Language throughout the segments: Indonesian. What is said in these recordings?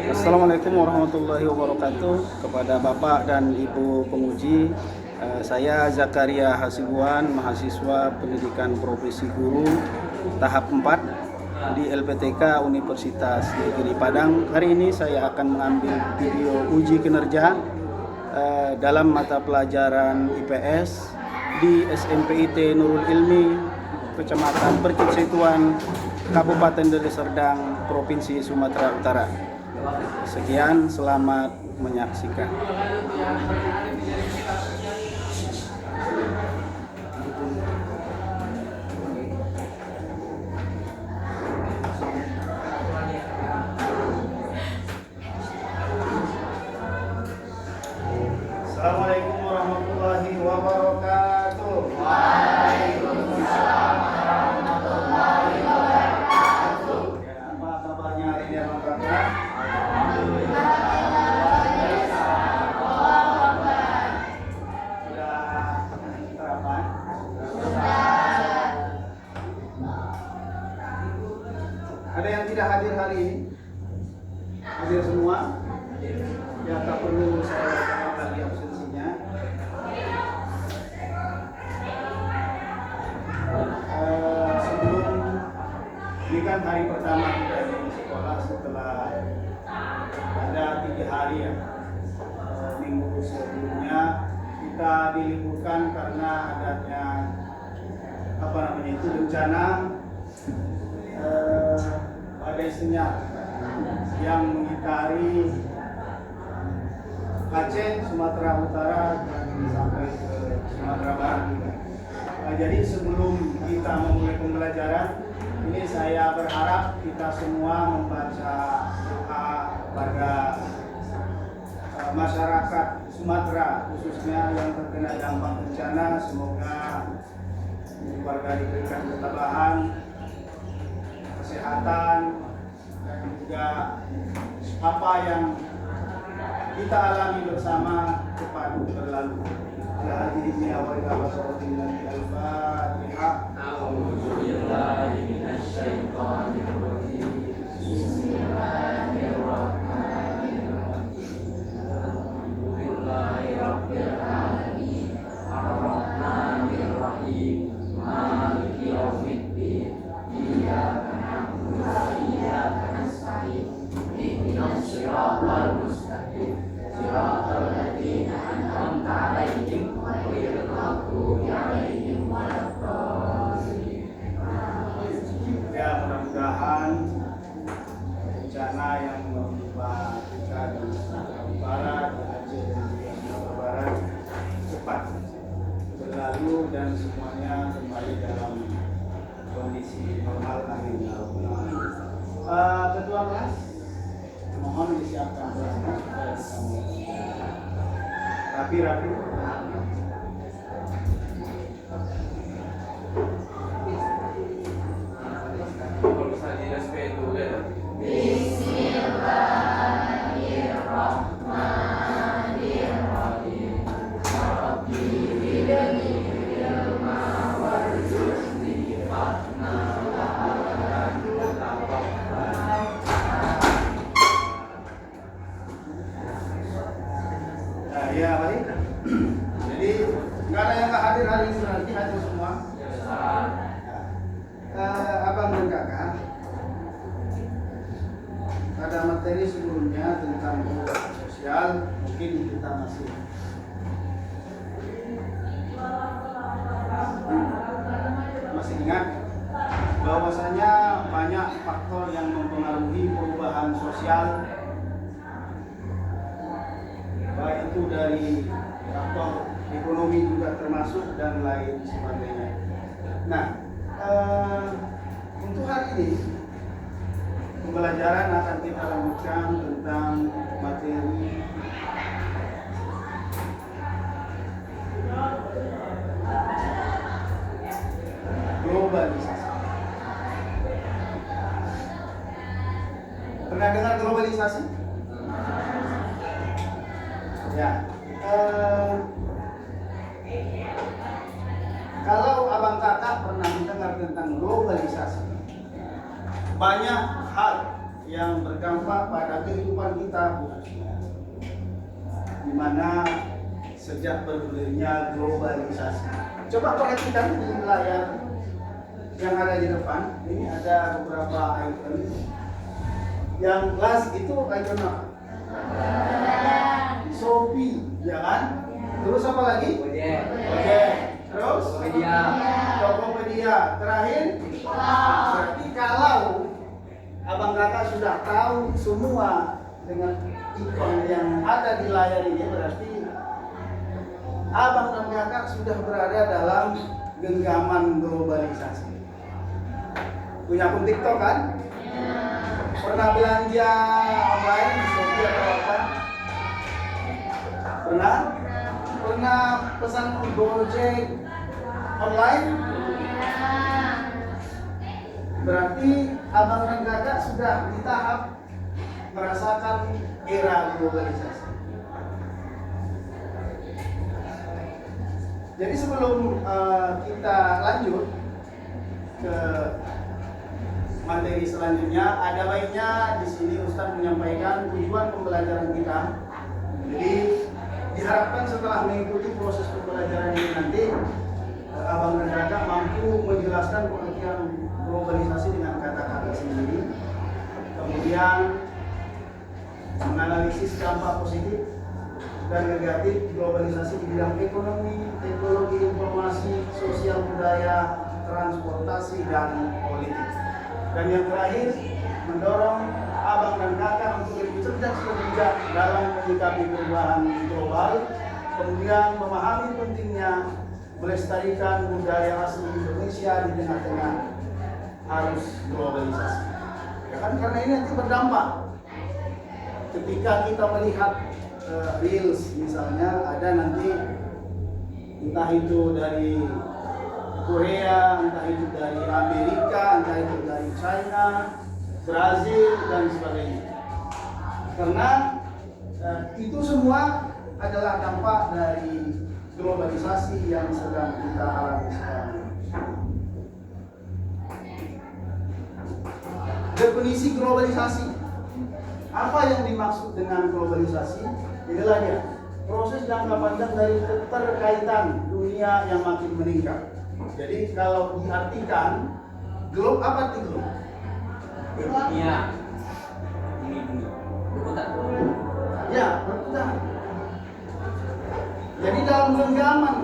Assalamualaikum warahmatullahi wabarakatuh. Kepada Bapak dan Ibu penguji, saya Zakaria Hasibuan, mahasiswa pendidikan profesi guru tahap 4 di LPTK Universitas Negeri Padang. Hari ini saya akan mengambil video uji kinerja dalam mata pelajaran IPS di SMPIT Nurul Ilmi, Kecamatan Perkit Situan, Kabupaten Deli Serdang, Provinsi Sumatera Utara. Sekian, selamat menyaksikan. Assalamualaikum warahmatullahi wabarakatuh. Waalaikumsalam warahmatullahi wabarakatuh. Ya, apa kabarnya hari ini, Bapak? Ada yang tidak hadir hari ini? Hadir semua? Ya, tak perlu saya jawab lagi absensinya. Sebelum ini kan hari pertama kita di sekolah setelah ada 3 hari ya. Minggu sebelumnya kita diliburkan karena adanya itu bencana badai senyap yang mengitari Aceh, Sumatera Utara dan sampai ke Sumatera Barat. Jadi sebelum kita memulai pembelajaran ini, saya berharap kita semua membaca doa pada masyarakat Sumatera khususnya yang terkena dampak bencana. Semoga warga diberikan ketabahan, kesehatan, dan juga apa yang kita alami bersama cepat berlalu. Ya, mudah-mudahan bencana yang menimpa kita di Sumatera Utara, di Aceh dan di Sumatera Barat cepat berlalu dan semuanya kembali dalam kondisi normal. Amin. Ketua kelas, mohon disiapkan kelasnya supaya bisa rapi-rapi. Ya, baik. Jadi nggak ada yang nggak hadir hari ini, nanti hadir semua. Abang dan kakak, ada materi sebelumnya tentang hubungan sosial, mungkin kita masih ingat bahwasanya banyak faktor yang mempengaruhi perubahan sosial, baik itu dari faktor ekonomi juga termasuk dan lain sebagainya. Nah, untuk hari ini pembelajaran akan kita lanjutkan tentang materi globalisasi. Pernah dengar globalisasi? Ya. Kalau abang kakak pernah mendengar tentang globalisasi, banyak hal yang berdampak pada kehidupan kita, di mana sejak berdirinya globalisasi. Coba perhatikan di layar yang ada di depan, ini ada beberapa icon. Yang last itu icon apa? Shopee, ya kan? Terus apa lagi? Oke. Terus? Tokopedia. Terakhir? Berarti kalau abang kakak sudah tahu semua dengan ikon yang ada di layar ini, berarti abang dan kakak sudah berada dalam genggaman globalisasi. Punya akun TikTok kan? Pernah belanja online di Shopee atau apa? Pernah? Pernah pesan Gojek online? Berarti abang dan kakak sudah di tahap merasakan era globalisasi. Jadi sebelum kita lanjut ke materi selanjutnya, ada baiknya di sini Ustadz menyampaikan tujuan pembelajaran kita. Jadi diharapkan setelah mengikuti proses pembelajaran ini nanti abang dan kakak mampu menjelaskan pengertian globalisasi dengan kata-kata sendiri, kemudian menganalisis dampak positif dan negatif globalisasi di bidang ekonomi, teknologi, informasi, sosial, budaya, transportasi, dan politik. Dan yang terakhir, mendorong abang dan kakak untuk lebih cerdas dan bijak dalam menyikapi perubahan global, kemudian memahami pentingnya melestarikan budaya asli Indonesia di tengah-tengah arus globalisasi. Ya kan, karena ini nanti berdampak. Ketika kita melihat reels misalnya, ada nanti entah itu dari Korea, entah itu dari Amerika, entah itu dari China, Brazil, dan sebagainya. Karena itu semua adalah dampak dari globalisasi yang sedang kita alami sekarang. Definisi globalisasi. Apa yang dimaksud dengan globalisasi? Inilah dia. Proses jangka panjang dari keterkaitan dunia yang makin meningkat. Jadi kalau diartikan, globe apa arti globe? Dunia. Ini berputar. Ya, berputar. Jadi dalam genggaman.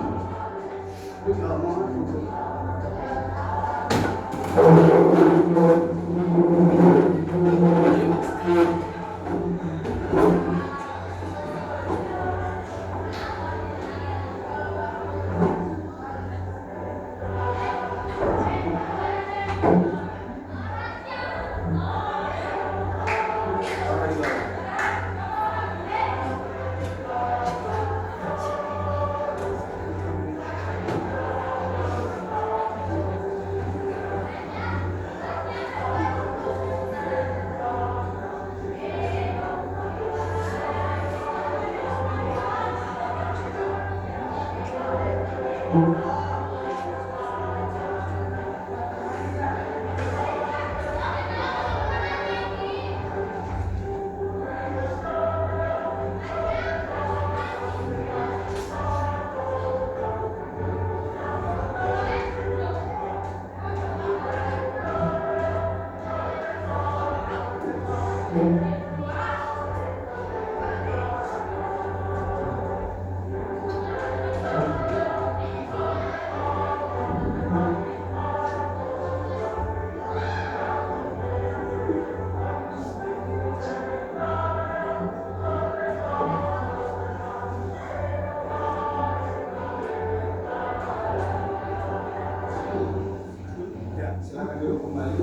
Silakan duduk kembali.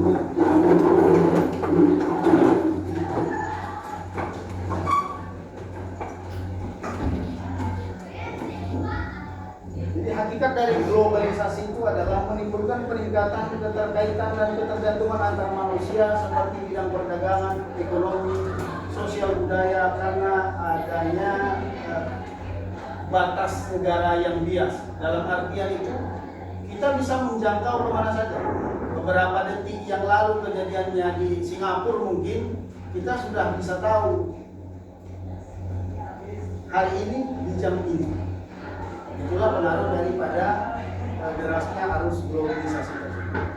Jadi hakikat dari globalisasi itu adalah menimbulkan peningkatan keterkaitan dan ketergantungan antar manusia seperti bidang perdagangan, ekonomi, sosial, budaya, karena adanya batas negara yang bias. Dalam artian itu kita bisa menjangkau kemana saja. beberapa detik yang lalu kejadiannya di Singapura mungkin kita sudah bisa tahu hari ini di jam ini. Itulah pengaruh daripada derasnya arus globalisasi tersebut.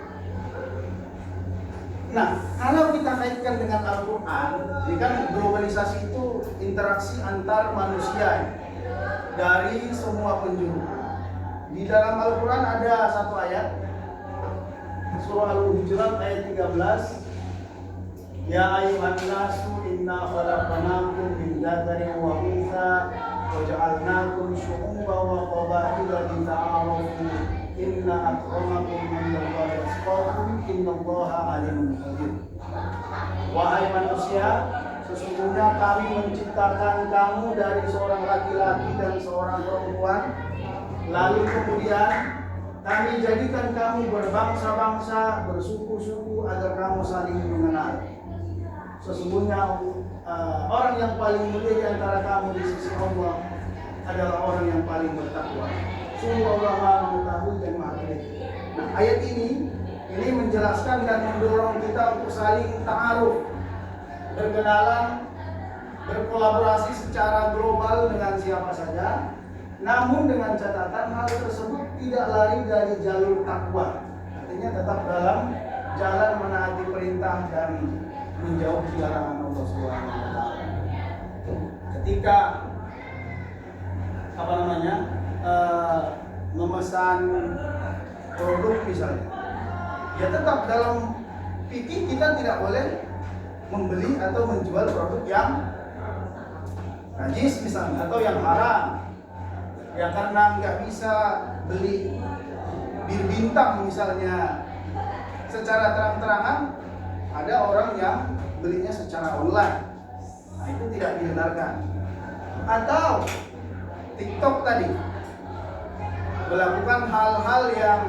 Nah, kalau kita kaitkan dengan Al-Quran, ini kan globalisasi itu interaksi antar manusia dari semua penjuru. Di dalam Al-Quran ada satu ayat, surah Al-Hujurat ayat 13. Ya ayyuhan nasu inna khalaqnakum min dzakarin wa untha wa ja'alnakum syu'uban wa qabaila lita'arafu inna akramakum indallahi atqakum innallaha alimun khabir. Wahai manusia, sesungguhnya kami menciptakan kamu dari seorang laki-laki dan seorang perempuan, lalu kemudian kami jadikan kamu berbangsa-bangsa, bersuku-suku agar kamu saling mengenal. Sesungguhnya orang yang paling mulia di antara kamu di sisi Allah adalah orang yang paling bertakwa. Sungguh Allah Maha mengetahui dan Maha teliti. Nah, ayat ini menjelaskan dan mendorong kita untuk saling ta'aruf, berkenalan, berkolaborasi secara global dengan siapa saja. Namun dengan catatan hal tersebut tidak lari dari jalur takwa. Artinya tetap dalam jalan menaati perintah dan menjauhi larangan Allah Subhanahu wa taala. Ketika memesan produk misalnya, ya tetap dalam fikih kita tidak boleh membeli atau menjual produk yang najis misalnya atau yang haram. Ya karena nggak bisa beli bir bintang misalnya secara terang-terangan, ada orang yang belinya secara online. Nah, itu tidak dibenarkan. Atau TikTok tadi melakukan hal-hal yang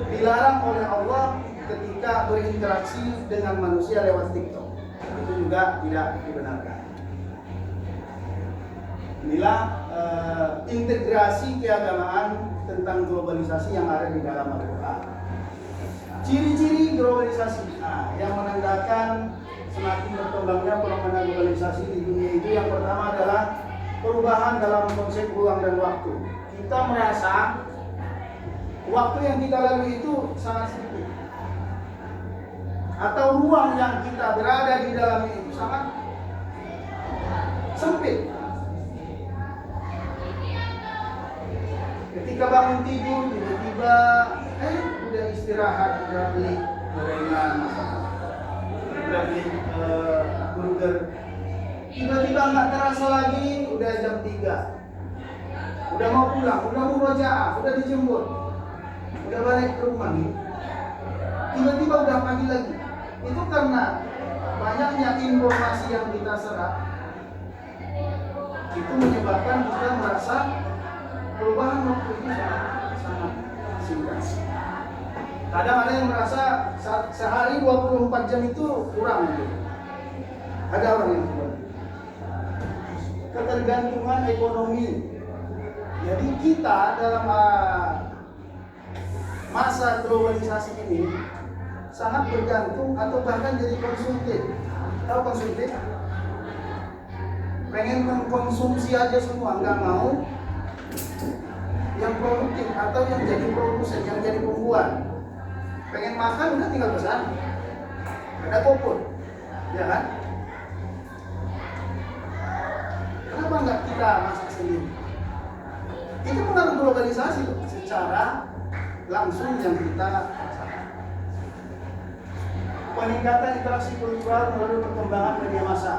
dilarang oleh Allah ketika berinteraksi dengan manusia lewat TikTok. Itu juga tidak dibenarkan. Inilah integrasi keagamaan tentang globalisasi yang ada di dalam Al-Quran. Ciri-ciri globalisasi, yang menandakan semakin berkembangnya fenomena globalisasi di dunia itu, yang pertama adalah perubahan dalam konsep ruang dan waktu. Kita merasa waktu yang kita lalui itu sangat sempit, atau ruang yang kita berada di dalamnya itu sangat sempit. Ketika bangun tidur, tiba-tiba udah istirahat, udah beli gorengan, udah beli burger. Tiba-tiba nggak terasa lagi, udah jam 3. Udah mau pulang, udah mau murojaah, udah dijemput, udah balik ke rumah nih. Tiba-tiba udah pagi lagi. Itu karena banyaknya informasi yang kita serap, itu menyebabkan kita merasa perubahan waktu itu sangat singkat. Kadang ada yang merasa sehari 24 jam itu kurang gitu. Ada orang yang kurang. Ketergantungan ekonomi. Jadi kita dalam masa globalisasi ini sangat bergantung atau bahkan jadi konsumtif. Tahu konsumtif? Pengen mengkonsumsi aja semua, nggak mau yang produktif atau yang jadi produsen, yang jadi pembuat. Pengen makan udah tinggal pesan, ada GoFood, ya kan? Kenapa nggak kita masak sendiri? Itu pengaruh globalisasi loh, secara langsung yang kita rasakan. Peningkatan interaksi kultural melalui perkembangan media massa.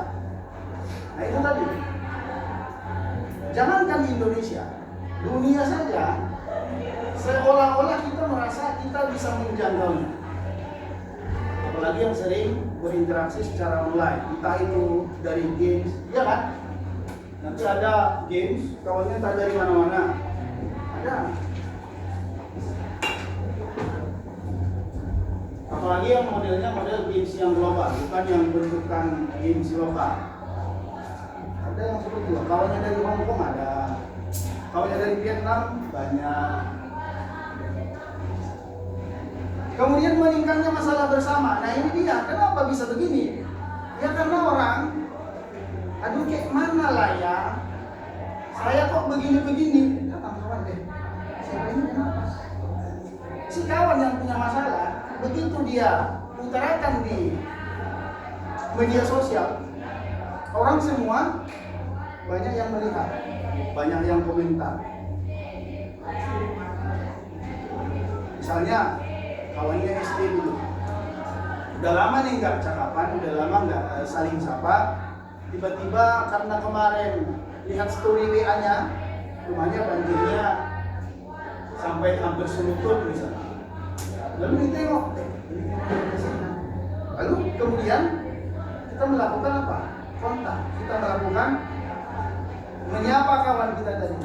Nah itu tadi. Jangankan Indonesia, dunia saja seolah-olah kita merasa kita bisa menjangkaunya. Apalagi yang sering berinteraksi secara online, entah itu dari games, ya kan? Nanti ada games, kawannya tak dari mana-mana. Ada. Apalagi yang modelnya model games yang global, bukan yang bentukan games lokal. Ada yang seperti itu, kawannya dari Hong Kong ada. Kalau dari Vietnam banyak. Kemudian meningkatnya masalah bersama. Nah ini dia, kenapa bisa begini? Ya karena orang, aduh kayak mana lah ya, saya kok begini-begini. Datang kawan deh, siapa ini kenapa? Si kawan yang punya masalah, begitu dia utarakan di media sosial, orang semua banyak yang melihat, banyak yang komentar. Misalnya kawannya SD dulu, udah lama nih nggak cakapan, udah lama nggak saling sapa, tiba-tiba karena kemarin lihat story WA-nya, rumahnya banjirnya sampai hampir selutut misalnya. Lalu ditengok, lalu kemudian kita melakukan apa? Kontak. Kita melakukan menyapa kawan kita tadi.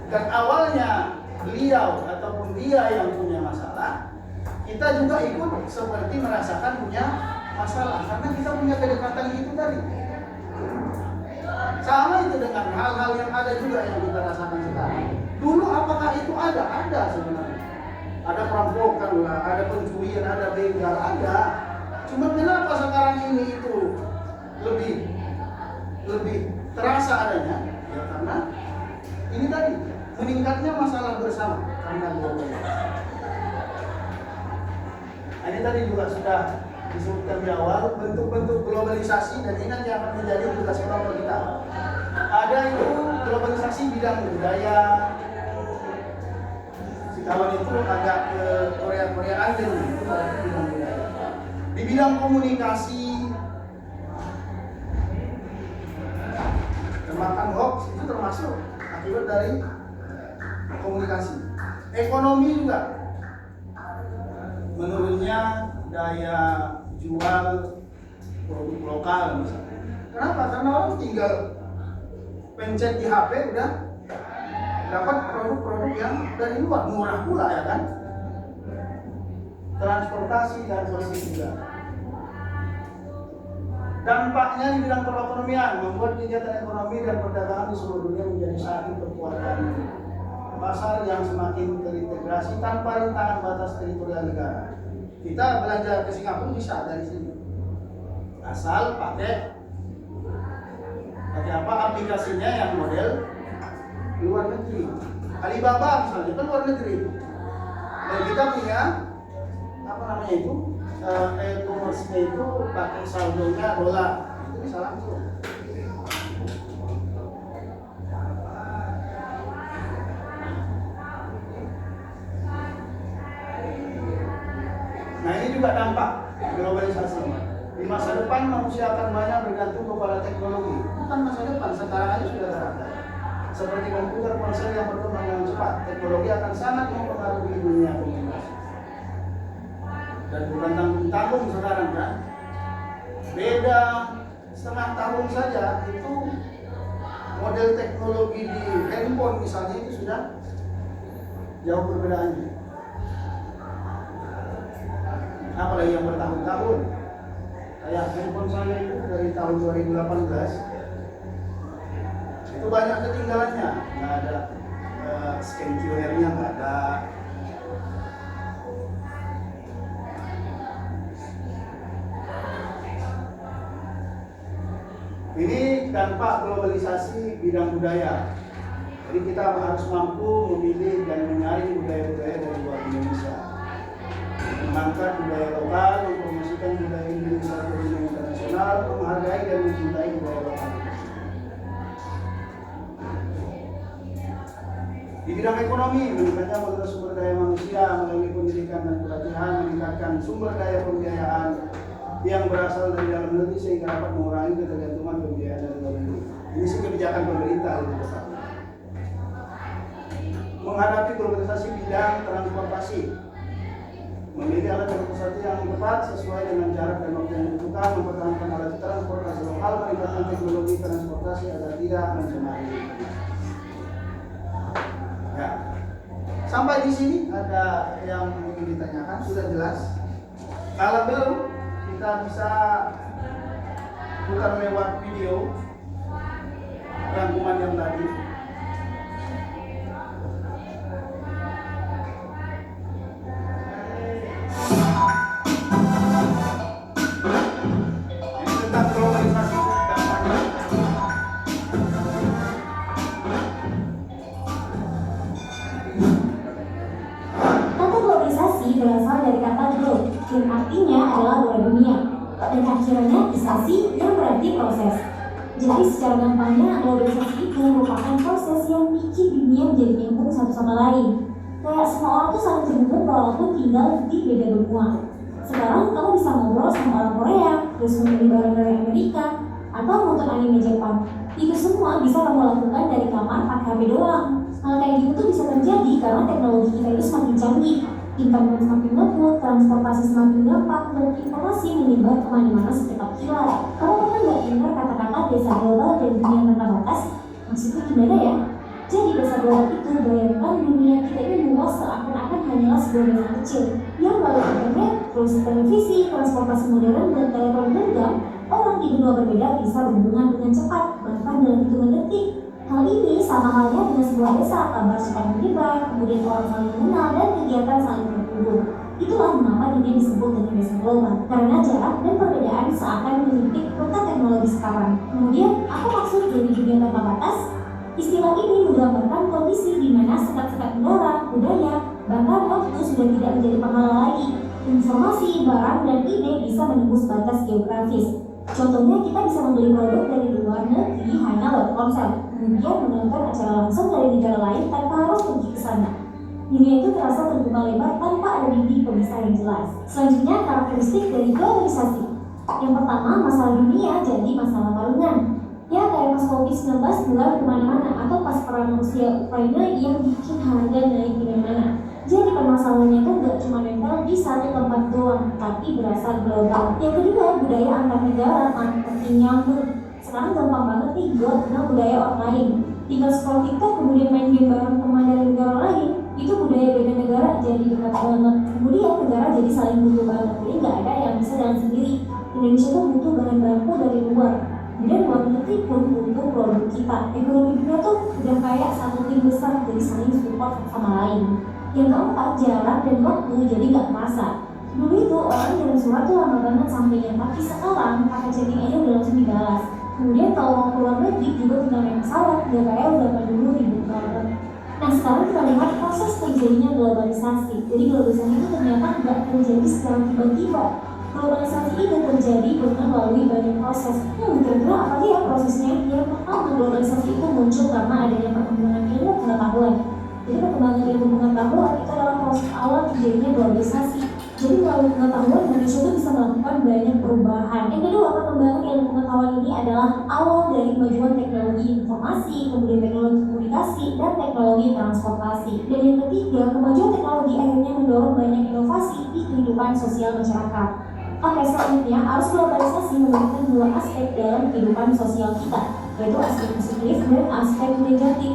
Dan awalnya beliau ataupun dia yang punya masalah, kita juga ikut seperti merasakan punya masalah karena kita punya kedekatan itu tadi. Sama itu dengan hal-hal yang ada juga yang kita rasakan sekarang. Dulu apakah itu ada? Ada sebenarnya. Ada perampokan lah, ada pencurian, ada begal, ada. Cuma kenapa sekarang ini itu lebih terasa adanya? Ya karena ini tadi meningkatnya masalah bersama karena globalisasi. Ini tadi juga sudah disebutkan di awal bentuk-bentuk globalisasi, dan ingat yang akan menjadi tugas kelompok kita. Ada itu globalisasi bidang budaya. Si kawan itu agak ke Korea-Koreaan dulu, itu berarti bidang budaya. Di bidang komunikasi, termakan hoax itu termasuk akibat dari komunikasi. Ekonomi juga menurunnya daya jual produk lokal misalnya. Kenapa? Karena orang tinggal pencet di HP udah dapat produk-produk yang dari luar, murah pula ya kan. Transportasi dan logistik juga. Dampaknya di bidang perekonomian membuat kegiatan ekonomi dan perdagangan di seluruh dunia menjadi satu kekuatan pasar yang semakin terintegrasi tanpa rintangan batas teritorial negara. Kita belanja ke Singapura bisa dari sini, asal pakai apa aplikasinya yang model luar negeri. Alibaba misalnya kan luar negeri, dan kita punya apa namanya itu e-commerce-nya itu pakai saldonya dolar, itu bisa langsung. Nah ini juga dampak globalisasi. Di masa depan manusia akan banyak bergantung kepada teknologi. Bukan masa depan, sekarang aja sudah terjadi. Seperti komputer, ponsel yang berkembang dengan cepat, teknologi akan sangat mempengaruhi dunia komunikasi. Dan bukan tanggung-tanggung sekarang kan. Beda setengah tahun saja itu model teknologi di handphone misalnya itu sudah jauh perbedaannya. Apalagi yang bertahun-tahun. Kayak handphone saya itu dari tahun 2018 itu banyak ketinggalannya, nggak ada scan QR-nya, nggak ada. Ini dampak globalisasi bidang budaya. Jadi kita harus mampu memilih dan menyaring budaya-budaya dari luar Indonesia, mengangkat budaya lokal, mempromosikan budaya Indonesia ke dunia internasional, menghargai dan mencintai budaya lokal. Di bidang ekonomi, meningkatnya kualitas sumber daya manusia melalui pendidikan dan pelatihan, meningkatkan sumber daya pembiayaan yang berasal dari dalam negeri sehingga dapat mengurangi ketergantungan pembiayaan dari luar negeri. Ini sih kebijakan pemerintah itu besar. Menghadapi globalisasi bidang transportasi, memilih alat transportasi yang tepat sesuai dengan jarak dan waktu yang dibutuhkan, mempertahankan alat transportasi lokal, meningkatkan teknologi transportasi agar tidak mencemari. Ya, sampai di sini ada yang ingin ditanyakan, sudah jelas? Kalau belum, kita bisa bukan lewat video rangkuman yang tadi. berasal dari kata globe, yang artinya adalah bola dunia, dan akhirnya isasi yang berarti proses. Jadi secara gampangnya globalisasi itu merupakan proses yang bikin dunia menjadi nyambung satu sama lain. Kayak semua orang tuh saling terhubung walaupun tinggal di beda benua. Sekarang kamu bisa ngobrol sama orang Korea, terus membeli barang dari Amerika, atau nonton anime Jepang. Itu semua bisa kamu lakukan dari kamar pakai HP doang. Hal kayak gitu tuh bisa terjadi karena teknologi kita itu semakin canggih, internet semakin ngebut, transportasi semakin gampang, dan informasi menyebar kemana-mana secepat kilat. Kamu pernah nggak dengar kata-kata desa global dan dunia tanpa batas? Maksudnya gimana ya? Jadi desa global itu bayangkan dunia kita ini luas seakan-akan hanyalah sebuah desa kecil yang melalui internet, terus televisi, transportasi modern, dan telepon genggam, orang di benua berbeda bisa berhubungan dengan cepat, bahkan dalam hitungan detik. Hal ini sama halnya dengan sebuah desa, kabar cepat menyebar, kemudian orang saling mengenal, dan kegiatan saling terhubung. Itulah mengapa dunia disebut dengan desa global, karena jarak dan perbedaan seakan menyempit peta teknologi sekarang. Kemudian, apa maksud dari dunia tanpa batas? Istilah ini menggambarkan kondisi di mana sekat-sekat negara, budaya, bahkan waktu sudah tidak menjadi penghalang lagi. Informasi, barang, dan ide bisa menembus batas geografis. Contohnya, kita bisa membeli produk dari luar negeri hanya lewat ponsel, kemudian menonton acara langsung dari negara lain tanpa harus pergi ke sana. Dunia itu terasa terbuka lebar tanpa ada dinding pemisah yang jelas. Selanjutnya, karakteristik dari globalisasi. Yang pertama, masalah dunia jadi masalah tahunan. Ya, kayak pas COVID-19 mulai kemana-mana, atau pas perang Rusia Ukraina yang bikin harga naik di mana-mana. Jadi permasalahannya itu gak cuma nempel di satu tempat doang, tapi berasal global. Yang kedua, budaya antar negara makin nyambung. Sekarang gampang banget nih buat kenal budaya orang lain. Tinggal scroll TikTok kemudian main game bareng teman dari negara lain, itu budaya beda negara jadi dekat banget. Kemudian negara jadi saling butuh banget, jadi gak ada yang bisa jalan sendiri. Indonesia tuh butuh bahan baku dari luar. Kemudian luar negeri pun butuh produk kita. Ekonomi dunia tuh udah kayak satu tim besar, jadi saling support sama lain. Yang keempat, jarak dan waktu jadi gak terasa. Dulu itu orang kirim surat tuh lama banget sampainya, tapi sekarang pakai chatting aja udah langsung dibalas. Kemudian kalau mau keluar negeri juga tinggal naik pesawat, gak kayak zaman dulu ribet banget. Nah sekarang kita lihat proses terjadinya globalisasi. Jadi globalisasi itu ternyata gak terjadi secara tiba-tiba. Globalisasi itu terjadi dengan melalui banyak proses. Kira-kira apa sih ya prosesnya? Yang pertama, globalisasi itu muncul karena adanya perkembangan ilmu pengetahuan. Jadi perkembangan ilmu pengetahuan itu adalah proses awal terjadinya globalisasi. Jadi melalui pengetahuan manusia itu bisa melakukan banyak perubahan. Yang kedua, perkembangan ilmu pengetahuan ini adalah awal dari kemajuan teknologi informasi, kemudian teknologi komunikasi, dan teknologi transportasi. Dan yang ketiga, kemajuan teknologi akhirnya mendorong banyak inovasi di kehidupan sosial masyarakat. Oke, selanjutnya arus globalisasi memberikan dua aspek dalam kehidupan sosial kita, yaitu aspek positif dan aspek negatif.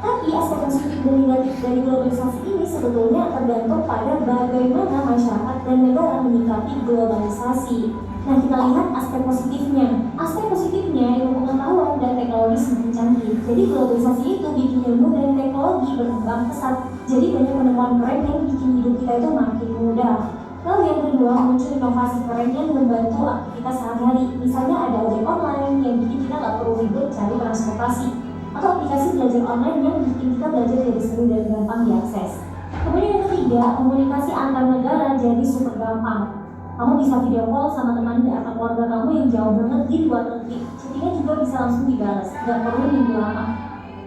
Tapi aspek positif dan negatif dari globalisasi ini sebetulnya tergantung pada bagaimana masyarakat dan negara menyikapi globalisasi. Nah, kita lihat aspek positifnya. Aspek positifnya ilmu pengetahuan dan teknologi semakin canggih. Jadi globalisasi itu bikin ilmu dan teknologi berkembang pesat. Jadi banyak penemuan keren yang bikin hidup kita itu makin mudah. Lalu yang kedua, muncul inovasi keren yang membantu aktivitas sehari-hari. Misalnya ada ojek online yang bikin kita nggak perlu ribet cari transportasi, atau aplikasi belajar online yang bikin kita belajar jadi seru dan gampang diakses. Kemudian yang ketiga, komunikasi antar negara jadi super gampang. Kamu bisa video call sama teman atau keluarga kamu yang jauh banget di luar negeri. Chattingnya juga bisa langsung dibalas, nggak perlu nunggu lama.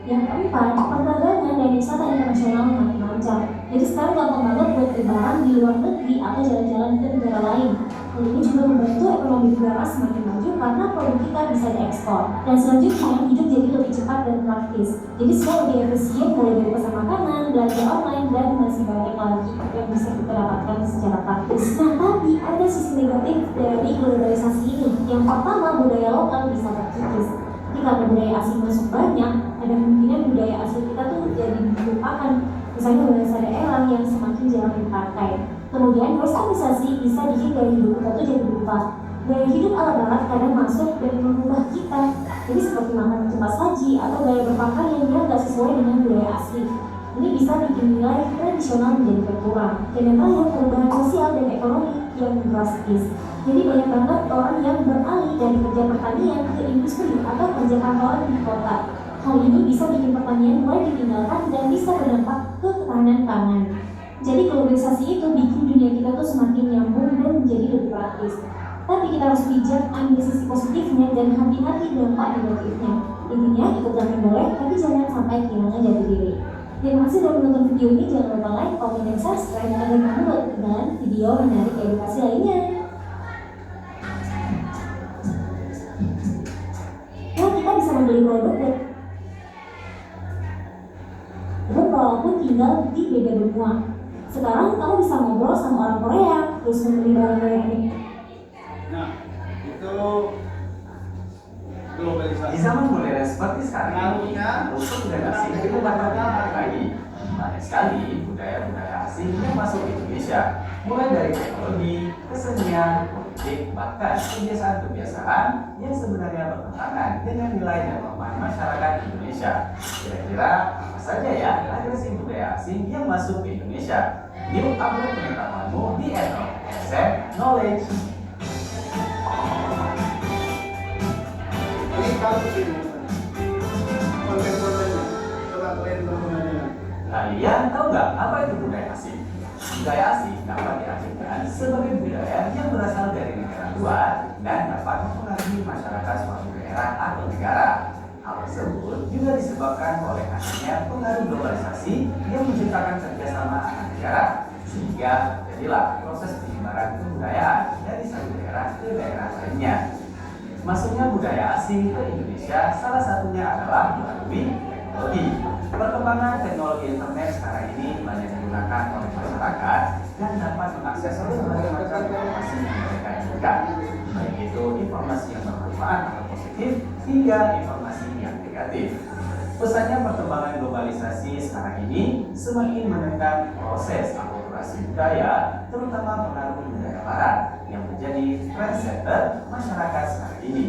Yang keempat, perdagangan dan wisata internasional makin lancar. Jadi sekarang gampang banget buat berbarang di luar negeri atau jalan-jalan ke negara lain. Hal ini juga membantu ekonomi negara semakin maju karena produk kita bisa diekspor. Dan selanjutnya, hidup jadi lebih cepat dan praktis. Jadi semua lebih efisien, mulai dari pesan makanan, belanja online, dan masih banyak lagi yang bisa kita dapatkan secara praktis. Nah, tapi ada sisi negatif dari globalisasi ini. Yang pertama, budaya lokal bisa terkikis. Karena budaya asing masuk banyak, ada kemungkinan budaya asli kita tuh jadi dilupakan. Misalnya bahasa daerah yang semakin jarang dipakai. Kemudian westernisasi bisa bikin gaya hidup kita tuh jadi berubah. Gaya hidup ala barat kadang masuk dan mengubah kita. Jadi seperti makan cepat saji atau gaya berpakaian yang nggak sesuai dengan budaya asli. Ini bisa bikin nilai tradisional menjadi berkurang. Dan yang terakhir, perubahan sosial dan ekonomi yang drastis. Jadi banyak banget orang yang beralih dari kerja pertanian ke industri atau kerja kantoran di kota. Hal ini bisa bikin pertanian mulai ditinggalkan dan bisa berdampak ke ketahanan pangan. Jadi globalisasi itu bikin dunia kita tuh semakin nyambung dan menjadi lebih praktis. Tapi kita harus bijak ambil sisi positifnya dan hati-hati dampak negatifnya. Intinya ikut zaman boleh, tapi jangan sampai kehilangan jati diri. Terima kasih sudah menonton video ini. Jangan lupa like, komen, dan subscribe agar kamu tidak ketinggalan video menarik edukasi lainnya. Ya, kita bisa membeli produk dan walaupun tinggal di beda benua. Sekarang kamu bisa ngobrol sama orang Korea, terus membeli barang-barang ini. Nah, itu globalisasi. Di zaman modern seperti sekarang ini, Pengaruhnya untuk budaya asing itu bakal dilihat lagi. Banyak sekali budaya-budaya asing yang masuk ke Indonesia, mulai dari teknologi, kesenian, politik, bahkan kebiasaan-kebiasaan yang sebenarnya bertentangan dengan nilai dan norma masyarakat Indonesia. Kira-kira apa saja ya agresi budaya asing yang masuk ke Indonesia? Yuk upload pengetahuanmu di SM Knowledge. Ini kalau sih konten-kontennya, coba kalian berkomentar. Kalian tahu nggak apa itu budaya asing? Budaya asing dapat diartikan sebagai budaya yang berasal dari negara luar dan dapat mempengaruhi masyarakat suatu daerah atau negara. Hal tersebut juga disebabkan oleh adanya pengaruh globalisasi yang menciptakan kerjasama antar negara, sehingga terjadilah proses penyebaran kebudayaan dari satu daerah ke daerah lainnya. Masuknya budaya asing ke Indonesia salah satunya adalah melalui teknologi. Perkembangan teknologi internet sekarang ini banyak digunakan oleh masyarakat dan dapat mengakses berbagai macam informasi yang mereka inginkan, baik itu informasi yang bermanfaat atau positif hingga informasi yang negatif. Pesannya perkembangan globalisasi sekarang ini semakin menekan proses akulturasi budaya, terutama pengaruh budaya barat yang menjadi trendsetter masyarakat sekarang ini.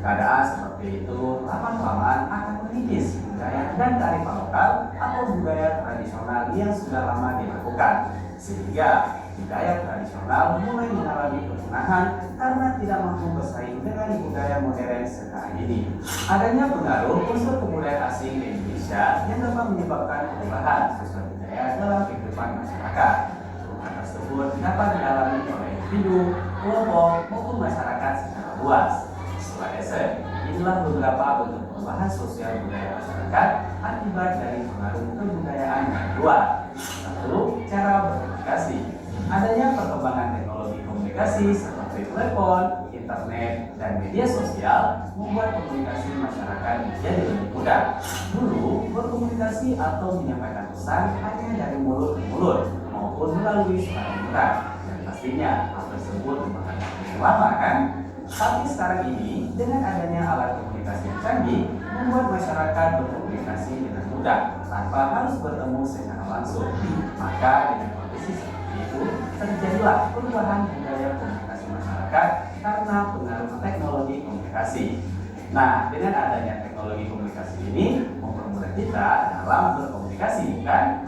Keadaan seperti itu lama-kelamaan akan menipis budaya dan kearifan lokal atau budaya tradisional yang sudah lama dilakukan, sehingga budaya tradisional mulai mengalami kepunahan karena tidak mampu bersaing dengan budaya modern sekarang ini. Adanya pengaruh unsur kebudayaan asing di Indonesia yang dapat menyebabkan perubahan sosial budaya dalam kehidupan masyarakat. Perubahan tersebut dapat dialami oleh individu, kelompok, maupun masyarakat secara luas. Inilah beberapa bentuk perubahan sosial budaya masyarakat akibat dari pengaruh kebudayaan yang luar. Satu, cara berkomunikasi. Adanya perkembangan teknologi komunikasi seperti telepon, internet, dan media sosial membuat komunikasi masyarakat menjadi lebih mudah. Dulu, berkomunikasi atau menyampaikan pesan hanya dari mulut ke mulut maupun melalui surat menyurat, dan pastinya hal tersebut memakan waktu lama, kan? Tapi sekarang ini, dengan adanya alat komunikasi yang canggih, membuat masyarakat berkomunikasi dengan mudah tanpa harus bertemu secara langsung. Maka dengan kondisi seperti itu, terjadilah perubahan budaya komunikasi masyarakat karena pengaruh teknologi komunikasi. Nah, dengan adanya teknologi komunikasi ini, mempermudah kita dalam berkomunikasi, kan?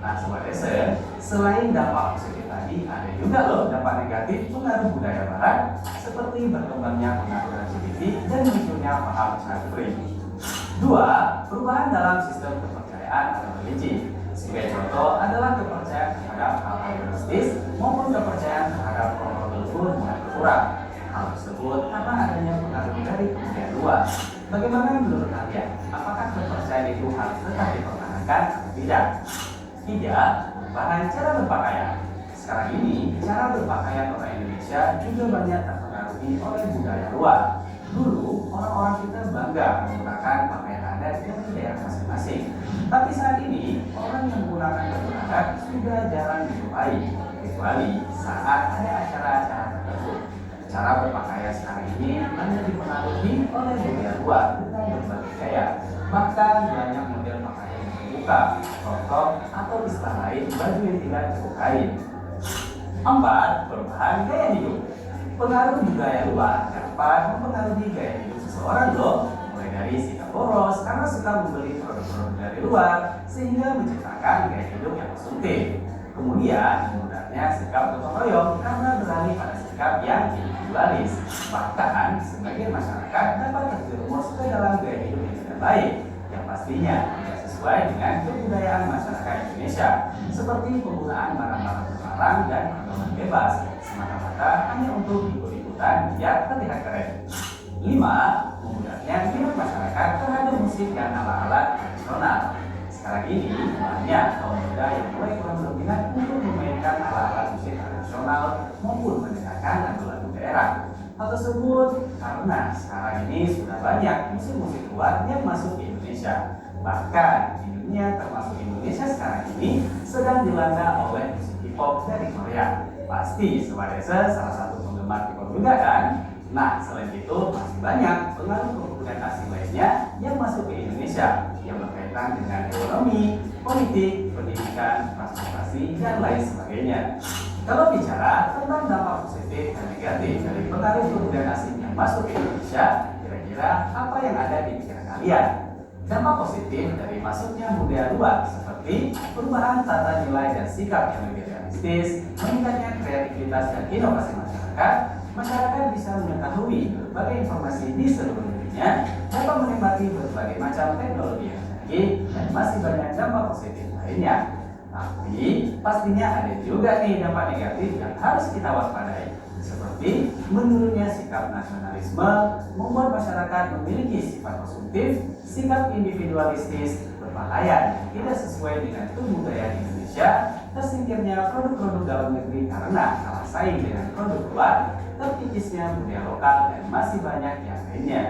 Nah, Sobat Esen, selain dampak positif tadi, ada juga loh dampak negatif pengaruh budaya barat, seperti berkembangnya pengaruh LGBT dan munculnya paham child free. Dua, perubahan dalam sistem kepercayaan atau religi. Sebagai contoh adalah kepercayaan terhadap hal-hal yang mistis maupun kepercayaan terhadap roh leluhur mulai berkurang. Hal tersebut karena adanya pengaruh dari kebudayaan luar. Bagaimana menurut kalian? Apakah kepercayaan itu harus tetap dipertahankan atau tidak? Tiga, perubahan cara berpakaian. Sekarang ini, cara berpakaian orang Indonesia juga banyak terpengaruhi oleh budaya luar. Dulu, orang-orang kita bangga menggunakan pakaian adat dari daerah masing-masing. Tapi saat ini, orang yang menggunakan baju adat sudah jarang dijumpai, kecuali saat ada acara-acara tertentu. Cara berpakaian sekarang ini banyak dipengaruhi oleh budaya luar dengan berbagai gaya. Bahkan banyak model pakaian yang terbuka, crop atau istilah lain baju yang tidak cukup kain. Empat, perubahan gaya hidup. Pengaruh budaya luar dapat mempengaruhi gaya hidup seseorang loh, mulai dari sikap boros karena suka membeli produk-produk dari luar sehingga menciptakan gaya hidup yang konsumtif. Kemudian mudahnya sikap gotong royong karena beralih pada sikap yang individualis. Bahkan sebagian masyarakat dapat terjerumus ke dalam gaya hidup yang tidak baik, yang pastinya tidak sesuai sesuai dengan kebudayaan masyarakat Indonesia, seperti penggunaan barang-barang terlarang dan pergaulan bebas, semata-mata hanya untuk ikut-ikutan biar terlihat keren. 5. Memudahnya minat masyarakat terhadap musik dan alat-alat tradisional. Sekarang ini banyak kaum muda yang mulai kurang berminat untuk memainkan alat-alat musik tradisional maupun mendengarkan lagu-lagu daerah. Hal tersebut karena sekarang ini sudah banyak musik-musik luar yang masuk ke Indonesia. Bahkan di dunia termasuk Indonesia sekarang ini sedang dilanda oleh musik hip-hop dari Korea. Pasti Sobat Desa salah satu penggemar hip-hop juga kan? Nah, selain itu masih banyak pengaruh kebudayaan asing lainnya yang masuk ke Indonesia yang berkaitan dengan ekonomi, politik, pendidikan, transportasi, dan lain sebagainya. Kalau bicara tentang dampak positif dan negatif dari pengaruh kebudayaan asing yang masuk ke Indonesia, kira-kira apa yang ada di pikiran kalian? Dampak positif dari masuknya budaya luar seperti perubahan tata nilai dan sikap yang lebih realistis, meningkatnya kreativitas dan inovasi masyarakat bisa mengetahui berbagai informasi di seluruh dunia, dapat menikmati berbagai macam teknologi yang canggih, dan masih banyak dampak positif lainnya. Tapi pastinya ada juga nih dampak negatif yang harus kita waspadai, seperti menurunnya sikap nasionalisme, membuat masyarakat memiliki sifat konsumtif, sikap individualistis, berbahaya yang tidak sesuai dengan kebudayaan Indonesia, tersingkirnya produk-produk dalam negeri karena kalah saing dengan produk luar, terkikisnya budaya lokal, dan masih banyak yang lainnya.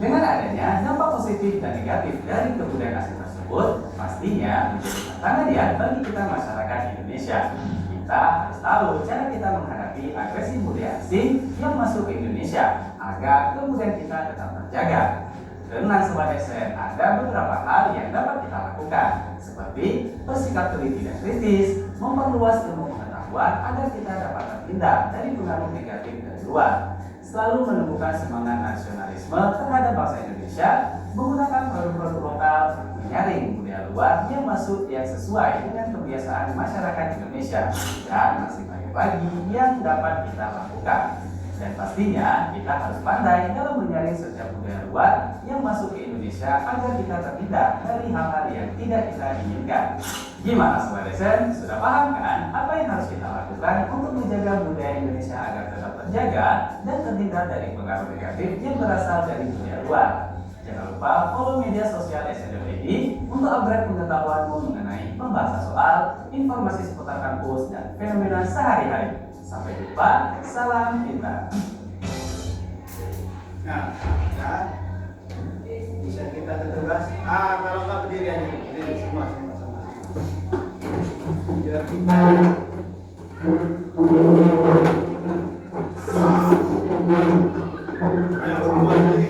Dengan adanya dampak positif dan negatif dari kebudayaan asing tersebut, pastinya menjadi tantangan ya bagi kita masyarakat Indonesia. Kita harus tahu cara kita menghadapi agresi budaya asing yang masuk ke Indonesia agar kebudayaan kita tetap terjaga. Tenang Sobat SN, ada beberapa hal yang dapat kita lakukan, seperti bersikap teliti dan kritis, memperluas ilmu pengetahuan agar kita dapat terhindar dari pengaruh negatif dari luar, selalu menumbuhkan semangat nasionalisme terhadap bangsa Indonesia, menggunakan produk-produk lokal, menyaring budaya luar yang masuk yang sesuai dengan kebiasaan masyarakat Indonesia, dan masih banyak lagi yang dapat kita lakukan. Dan pastinya kita harus pandai dalam menyaring setiap budaya luar yang masuk ke Indonesia agar kita terhindar dari hal-hal yang tidak kita inginkan. Gimana Sobat Desen? Sudah paham kan apa yang harus kita lakukan untuk menjaga budaya Indonesia agar tetap terjaga dan terhindar dari pengaruh negatif yang berasal dari budaya luar? Jangan lupa follow media sosial SN.id untuk upgrade pengetahuanmu mengenai pembahasan soal, informasi seputar kampus, dan fenomena sehari-hari. Sampai jumpa, salam pintar. Nah, bisa kita tertugas. Kalau nggak berdiri aja, berdiri semua sama-sama. Biar kita ayo semua lagi.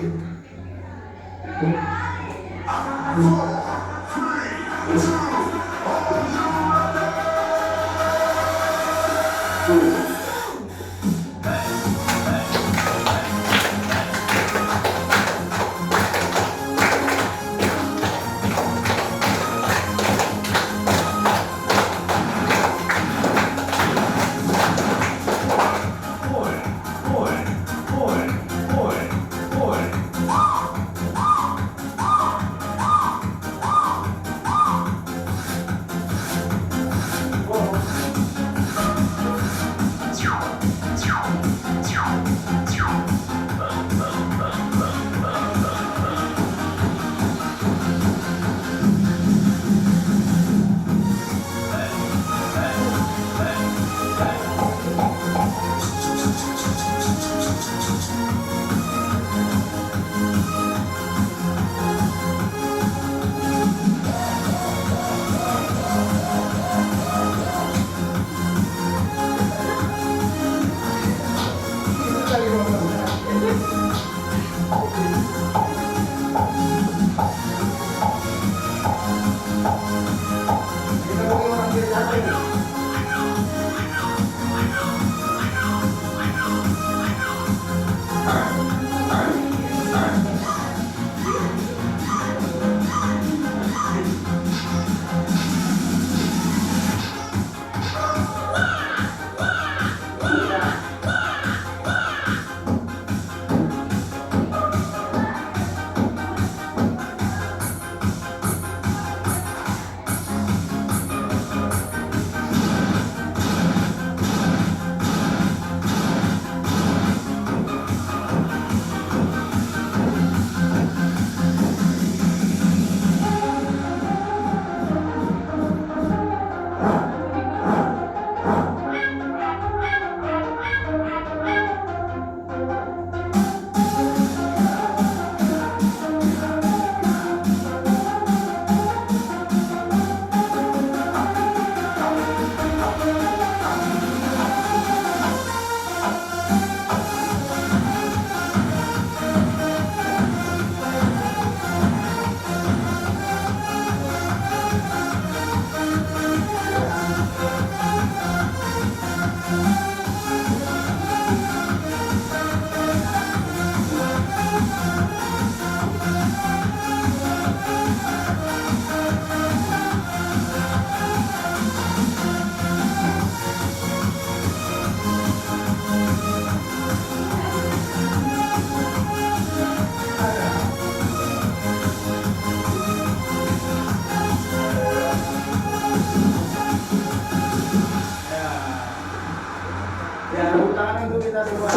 kita duluan.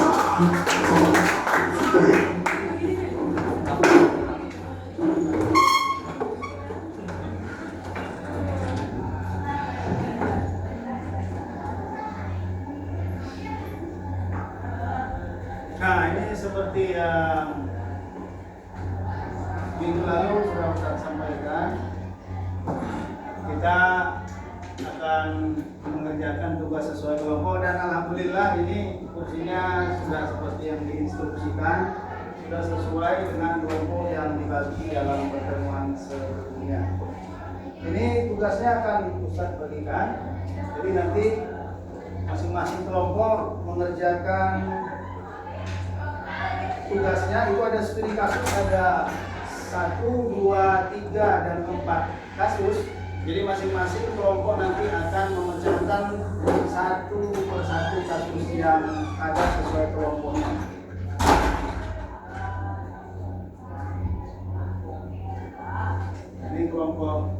Nah, ini seperti yang minggu lalu sudah Ustaz sampaikan, kita akan mengerjakan tugas sesuai kelompok dan alhamdulillah ini kursinya sudah seperti yang diinstruksikan, sudah sesuai dengan kelompok yang dibagi dalam pertemuan sebelumnya. Ini tugasnya akan Ustaz bagikan, jadi nanti masing-masing kelompok mengerjakan tugasnya. Itu ada studi kasus, ada 1, 2, 3, dan 4 kasus. Jadi masing-masing kelompok nanti akan memecahkan satu persatu kasus yang ada sesuai kelompoknya. Ini kelompok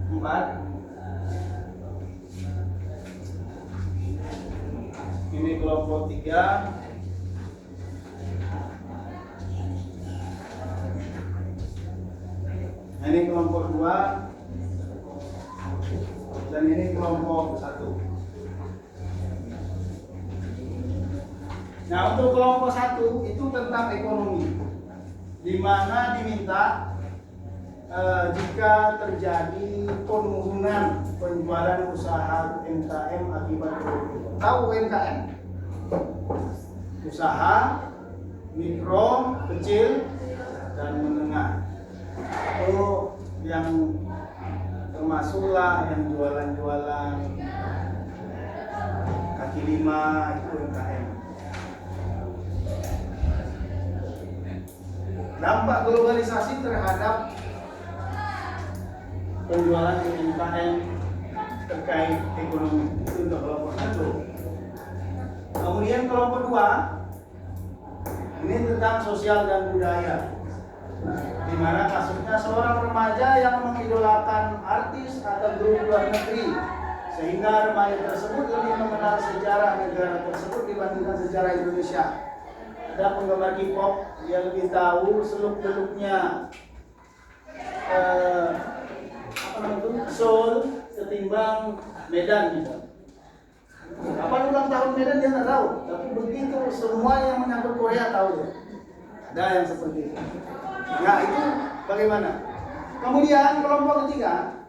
4. Ini kelompok 3. Ini kelompok 2 dan ini kelompok 1. Nah, untuk kelompok 1 itu tentang ekonomi, di mana diminta jika terjadi penurunan penjualan usaha UMKM akibat COVID. Tahu UMKM? Usaha mikro, kecil, dan menengah. Itu yang termasuklah yang jualan-jualan kaki lima, itu UMKM. Dampak globalisasi terhadap penjualan UMKM terkait ekonomi, itu untuk kelompok 1. Kemudian kelompok 2 ini tentang sosial dan budaya, di mana kasusnya seorang remaja yang mengidolakan artis atau grup luar negeri, sehingga remaja tersebut lebih mengenal sejarah negara tersebut dibandingkan sejarah Indonesia. Ada penggemar K-pop, dia lebih tahu seluk-beluknya Seoul ketimbang Medan gitu. Kapan ulang tahun Medan dia nggak tahu, tapi begitu semua yang menyangkut Korea tahu ya. Ada yang seperti itu. Nah, itu bagaimana? Kemudian kelompok ketiga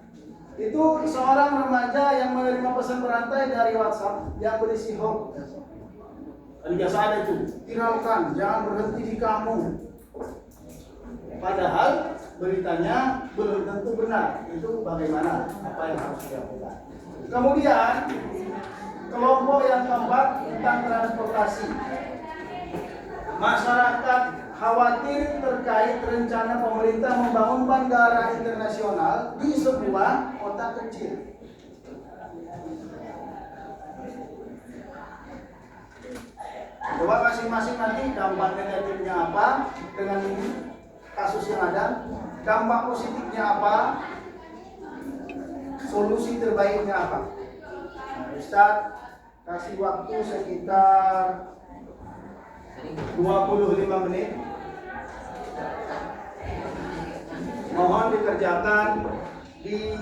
itu seorang remaja yang menerima pesan berantai dari WhatsApp yang berisi hoax. Dan biasa ada itu, viralkan, jangan berhenti di kamu. Padahal beritanya belum tentu benar. Itu bagaimana? Apa yang harus dilakukan? Kemudian kelompok yang keempat tentang transportasi. Masyarakat khawatir terkait rencana pemerintah membangun bandara internasional di sebuah kota kecil. Coba masing-masing nanti dampak negatifnya apa dengan kasus yang ada, dampak positifnya apa, solusi terbaiknya apa. Nah, Ustaz kasih waktu sekitar 25 menit. Mohon dikerjakan di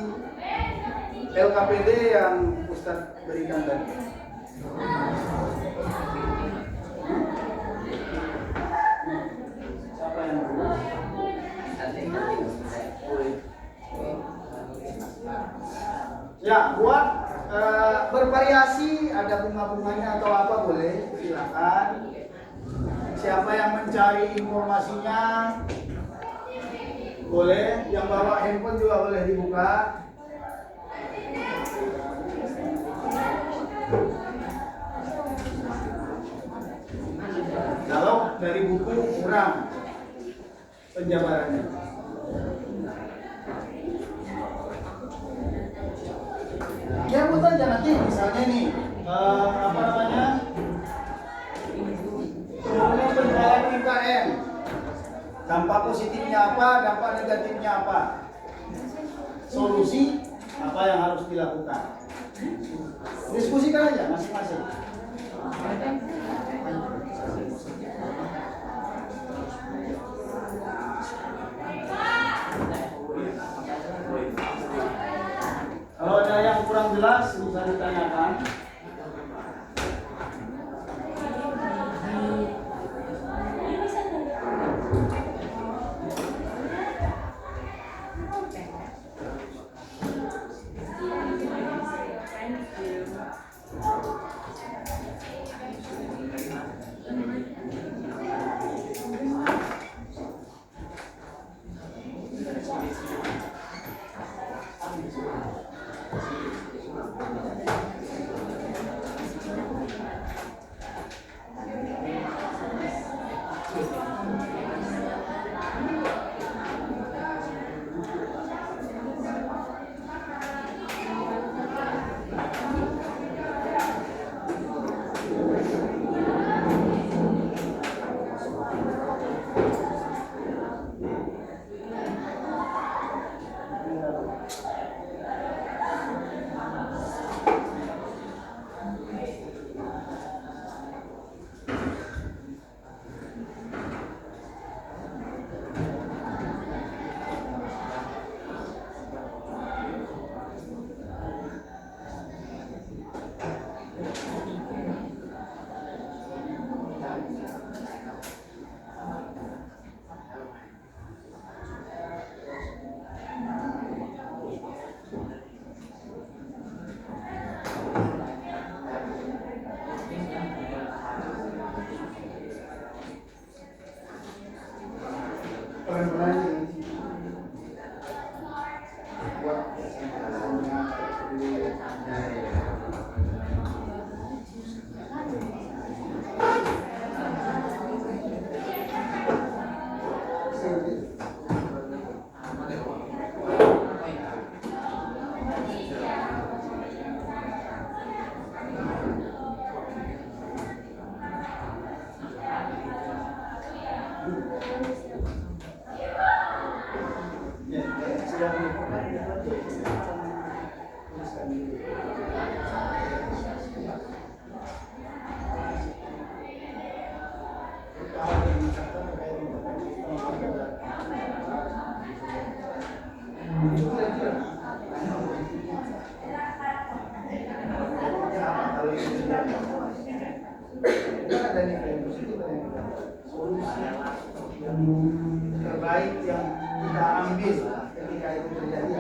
LKPD yang Ustaz berikan tadi. Siapa yang dulu? Ya, buat bervariasi, ada bunga-bunganya atau apa boleh, silakan. Siapa yang mencari informasinya boleh, yang bawa handphone juga boleh dibuka. Kalau dari buku kurang penjabarannya. Ya buat aja nanti misalnya nih apa namanya penjualan UMKM, dampak positifnya apa, dampak negatifnya apa, solusi apa yang harus dilakukan. Diskusikan aja masing-masing. Kalau ada yang kurang jelas bisa ditanyakan. Solusi yang terbaik yang kita ambil ketika itu terjadi.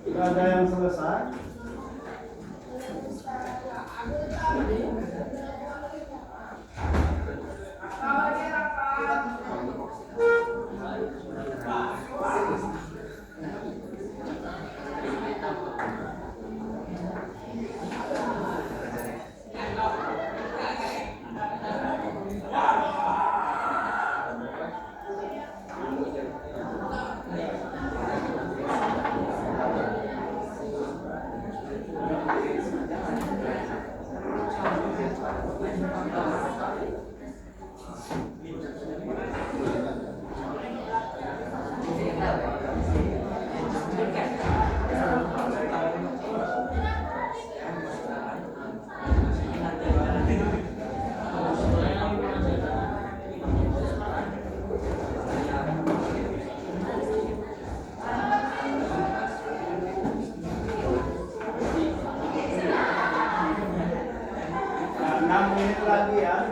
Tidak ada yang selesai. Lagi ya,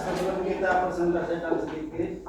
sebelum kita presentasikan sedikit.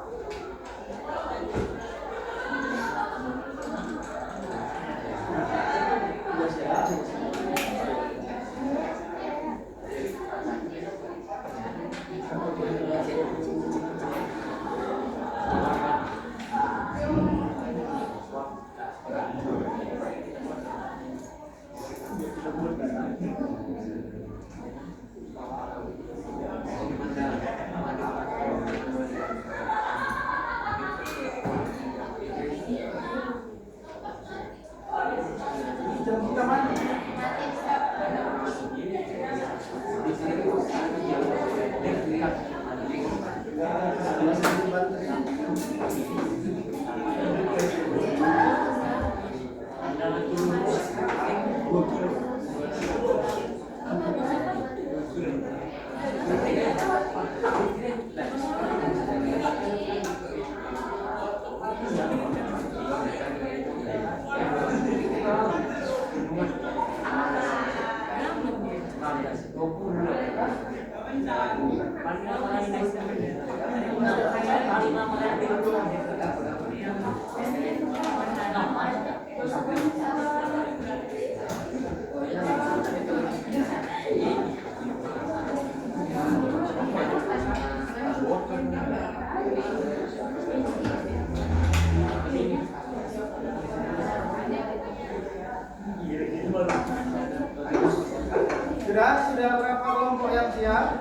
Sudah berapa kelompok yang siap?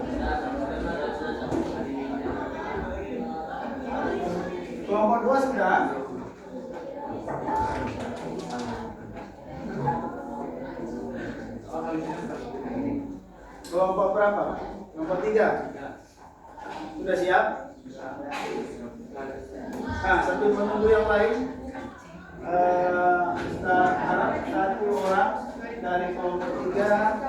Kelompok 2 sudah? Kelompok berapa? Kelompok 3? Sudah siap? Nah, sambil menunggu yang lain, kita harap satu orang dari kelompok 3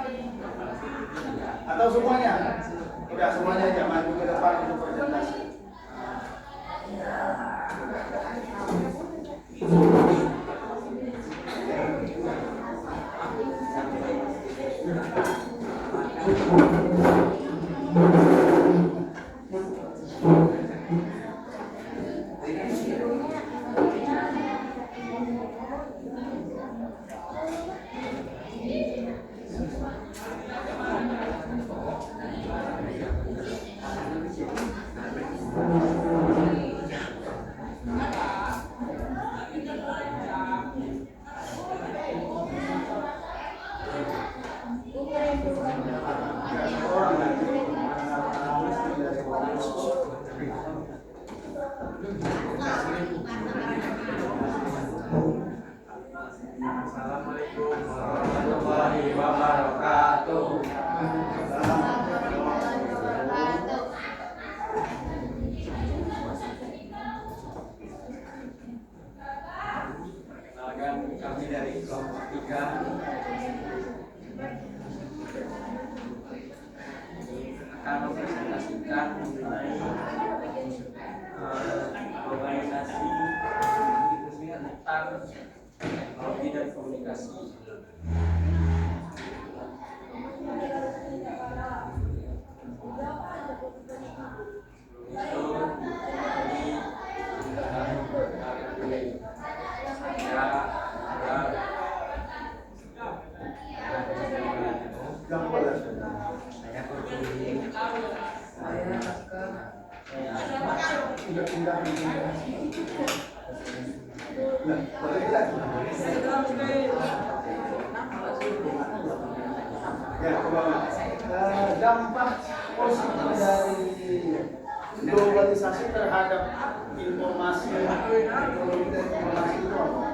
atau semuanya? Tidak, semuanya aja maju ke depan untuk presentasi. Assalamualaikum warahmatullahi wabarakatuh. Perkenalkan, kami dari kelompok 3 akan mempresentasikan mengenai organisasi tentang teknologi dan komunikasi. Dampak positif dari globalisasi terhadap informasi teknologi dan informasi itu apa?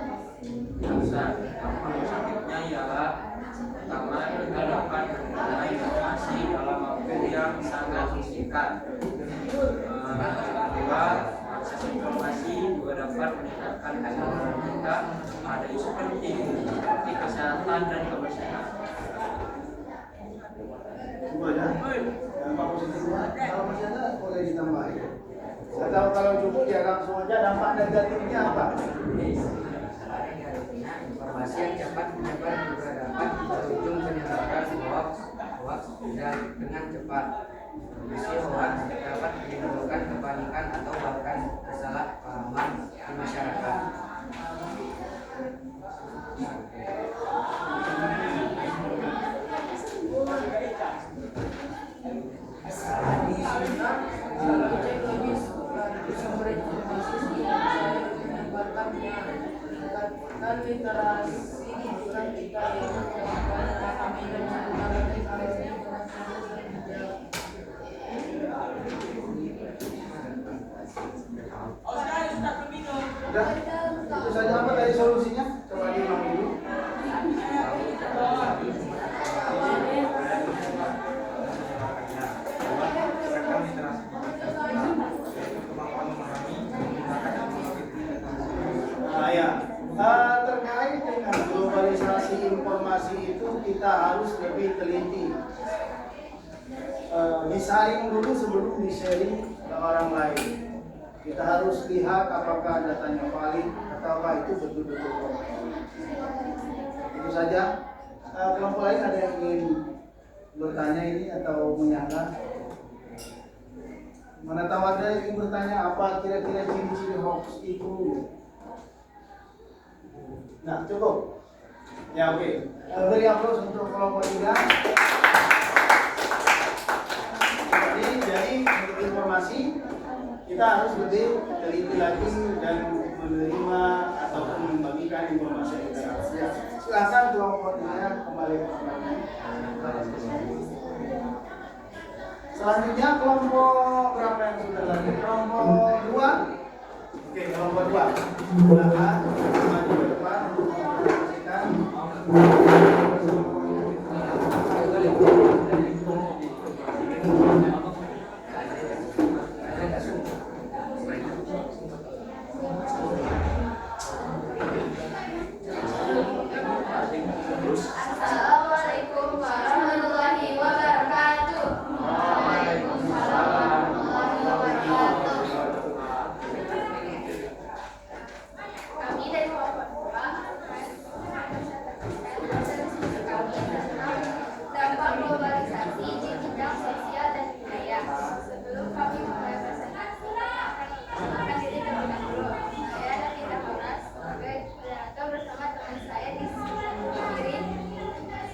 Dampak positifnya ialah pertama, kita dapat mengenai informasi dalam waktu yang sangat singkat. Kedua, akses informasi juga dapat meningkatkan kesehatan kita pada isu penting seperti kesehatan dan kebersihan. Semuanya dampak positifnya, kalau masih ada boleh ditambahin. Atau kalau cukup ya langsung aja dampak negatifnya apa? Informasi yang cepat menyebar juga dapat berujung menyebarkan hoax dengan cepat. Informasi hoax dapat menimbulkan kepanikan atau bahkan kesalahpahaman di masyarakat. Udah, itu saja apa dari solusinya? Coba diulang dulu. Nah, ya. Terkait dengan globalisasi informasi itu kita harus lebih teliti. Disaring dulu sebelum di-sharing ke orang lain. Kita harus lihat apakah datanya valid ataukah itu betul-betul kompleks. Itu saja. Kelompok lain ada yang ingin bertanya ini atau menyangka? Mana tahu ada yang bertanya apa kira-kira ciri-ciri hoax itu? Nah, cukup. Ya, oke. Beri aplaus untuk kelompok 3. Jadi untuk informasi kita harus lebih teliti lagi dan menerima ataupun membagikan informasi yang kita dapat. Ya, silakan kelompok 3 kembali ke tempatnya. Selanjutnya kelompok berapa yang sudah lagi? Kelompok 2. Oke, kelompok 2. Silakan maju ke depan untuk mempresentasikan. Assalamualaikum warahmatullahi wabarakatuh. Waalaikumsalam warahmatullahi wabarakatuh. Kami dari kelompok 2 dampak globalisasi di bidang sosial dan budaya. Sebelum kami mulai presentasi, akan diri terlebih dahulu. Saya Nafita Horas sebagai moderator bersama teman saya di kiri.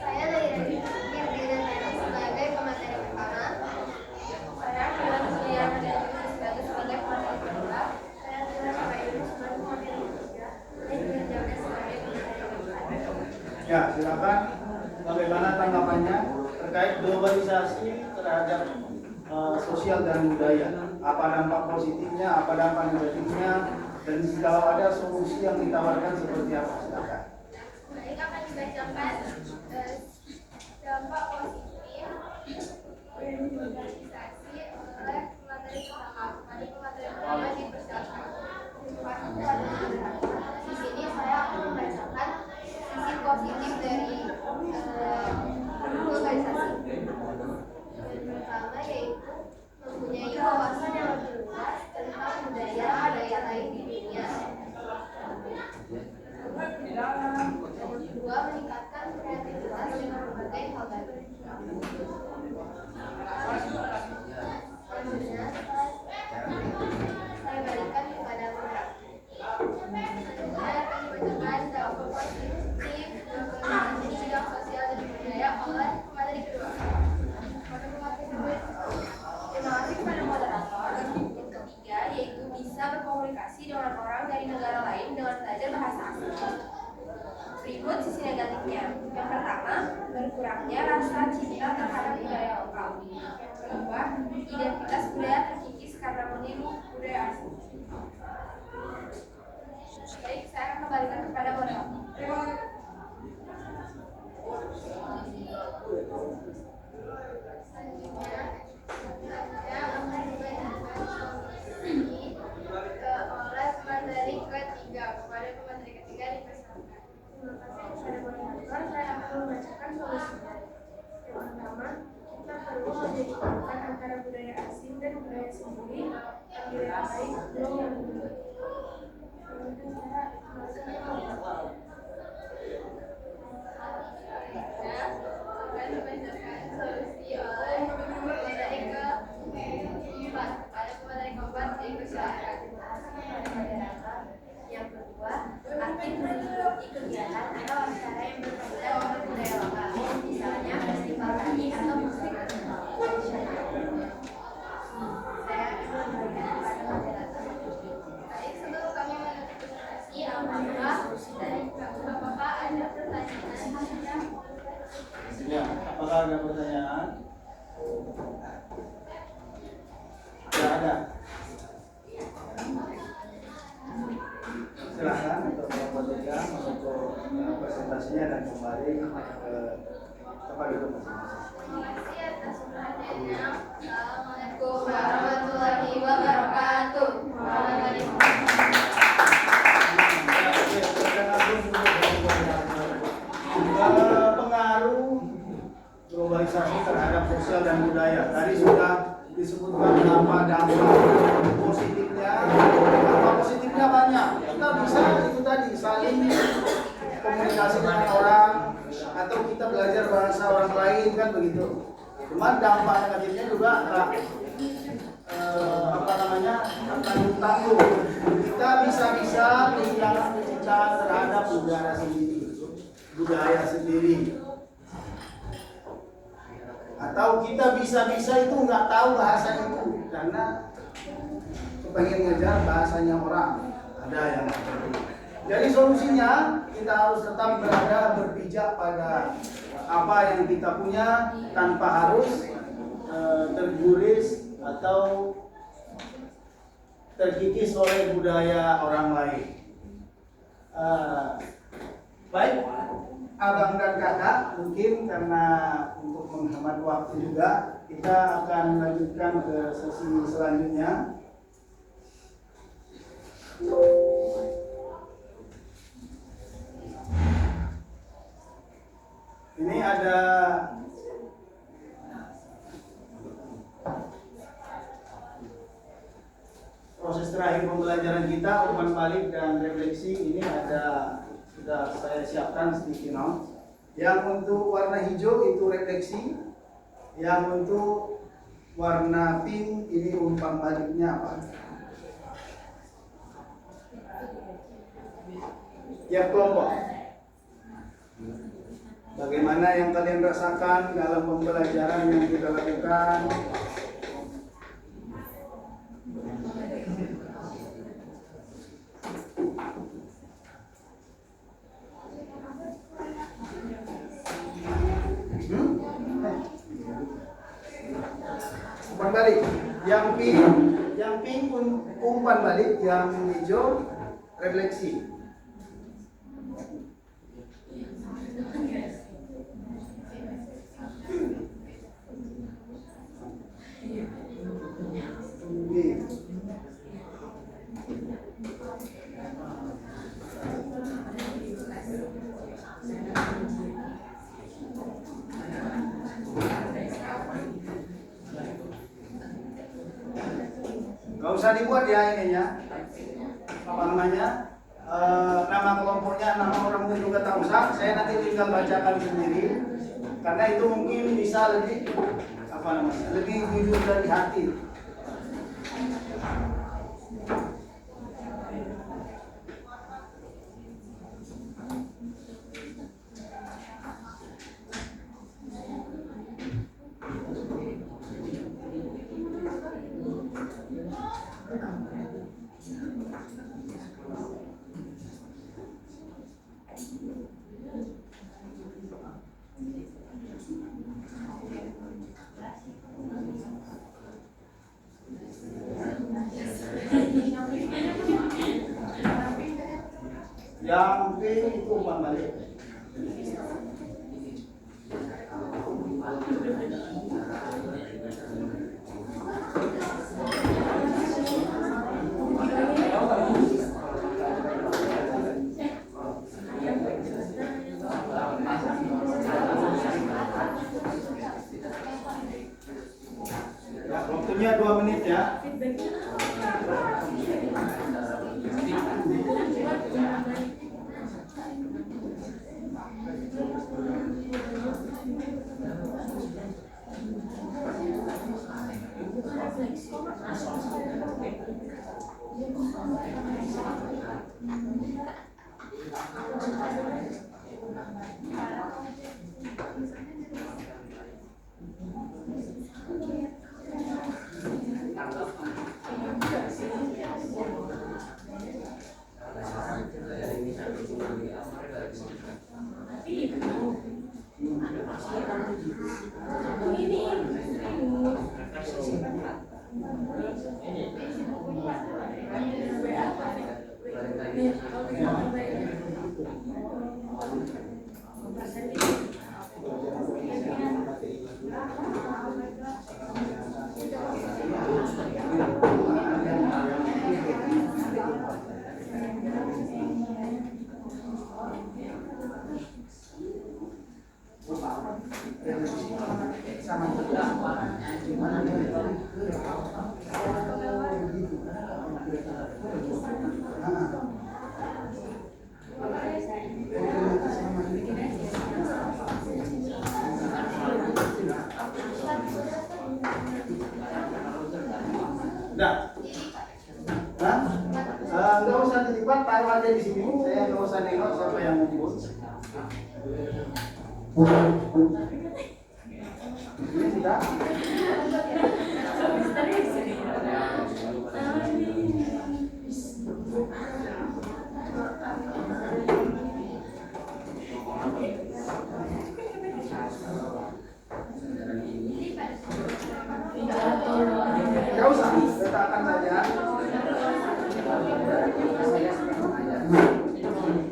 Saya dari Dirjen sebagai pemateri pertama. Saya dalam kuliah dan sebagai pemateri kedua. Saya dalam kuliah sebagai pemateri ketiga. Dan Dirjen sebagai pemateri keempat. Ya, silakan. Bagaimana tanggapannya terkait globalisasi terhadap sosial dan budaya? Apa dampak positifnya, apa dampak negatifnya, dan kalau ada solusi yang ditawarkan seperti apa? Silakan. Baik, akan dibacakan dampak positif globalisasi oleh pemateri pertama. Mari pemateri pertama dipersilakan. Di sini saya akan membacakan sisi positif dari globalisasi. Yang pertama yaitu mempunyai wawasan yang lebih luas tentang budaya lain di dunia. Kedua, meningkatkan kreativitas dengan berbagai hal baru. Selanjutnya, saya berikan kepada Mura. Saya akan dibacakan dampak positif globalisasi di bidang sosial dan budaya oleh pemateri kedua. Terima kasih kepada moderator. Yang ketiga yaitu bisa berkomunikasi dengan orang dari negara lain dengan belajar bahasa asing. Berikut sisi negatifnya. Yang pertama, berkurangnya rasa cinta terhadap budaya lokal. Yang kedua, identitas budaya terkikis karena meniru budaya asing. Baik, saya akan kembalikan kepada moderator. Terima kasih. Selanjutnya, saya akan dibacakan ini oleh pemateri ketiga. Kepada pemateri ketiga dipersilakan. Terima kasih kepada moderator. Saya akan membacakan solusinya. Yang pertama, kita perlu menjadikan antara budaya asing dan budaya sendiri yang lebih baik belum yang dulu. Kemudian saya akan dibacakan solusi oleh pemateri keempat. Pada pemateri keempat dipersilakan. Yang kedua, aktif mengikuti kegiatan atau acara yang berkaitan dengan budaya lokal, misalnya festival tari atau musik tradisional. Saya akan memberikan kepada moderator. Baik, sebelum kami menutup presentasi, apakah ada pertanyaan? Ya, apakah ada pertanyaan? Tidak ada. Silakan untuk kelompok 3 menutup presentasinya dan kembali ke tempat duduk masing-masing. Terima kasih atas perhatiannya. Assalamualaikum warahmatullahi wabarakatuh. Pengaruh globalisasi terhadap sosial dan budaya. Tadi sudah disebutkan apa dampak positifnya. Dampak positifnya banyak. Kita bisa itu tadi saling komunikasi dengan orang atau kita belajar bahasa orang lain kan begitu. Cuman dampak negatifnya juga tanggung. Kita bisa-bisa kehilangan kecintaan terhadap budaya sendiri. Atau kita bisa-bisa itu nggak tahu bahasa itu karena pengen ngejar bahasanya orang. Ada yang seperti itu. Jadi solusinya kita harus tetap berpijak pada apa yang kita punya tanpa harus terguris atau terkikis oleh budaya orang lain. Baik, abang dan kakak, mungkin karena untuk menghemat waktu juga, kita akan lanjutkan ke sesi selanjutnya. Ini ada proses terakhir pembelajaran kita, umpan balik dan refleksi. Ini sudah saya siapkan sticky note. Yang untuk warna hijau itu refleksi, yang untuk warna pink ini umpan baliknya apa? Tiap kelompok. Bagaimana yang kalian rasakan dalam pembelajaran yang kita lakukan? Umpan balik. Yang pink umpan balik, yang hijau refleksi. Gak usah dibuat ya ininya, apa namanya, nama kelompoknya, nama orangnya juga tak usah. Saya nanti tinggal bacakan sendiri, karena itu mungkin bisa lebih lebih jujur dari hati. Yang pink itu umpan balik. Ya, waktunya 2 menit ya. Coba taruh aja di sini, saya nggak usah nengok siapa yang ngumpul. Ini sudah. Nggak usah, letakkan saja.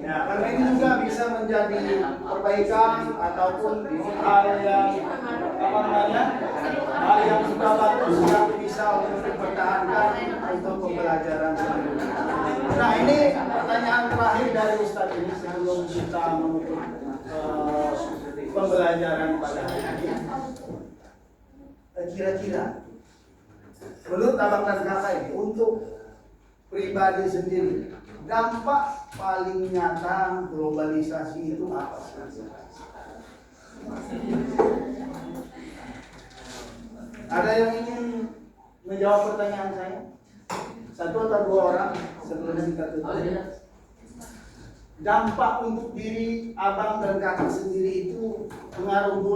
Ya, karena ini juga bisa menjadi perbaikan ataupun hal yang hal yang sudah bagus yang bisa untuk dipertahankan untuk pembelajaran selanjutnya. Nah, ini pertanyaan terakhir dari Ustadz ini sebelum kita menutup pembelajaran pada hari ini. Kira-kira menurut abang dan kakak ini untuk pribadi sendiri, dampak paling nyata globalisasi itu apa sih? Ada yang ingin menjawab pertanyaan saya? Satu atau dua orang sebelum kita tutup. Dampak untuk diri abang dan kakak sendiri itu, pengaruh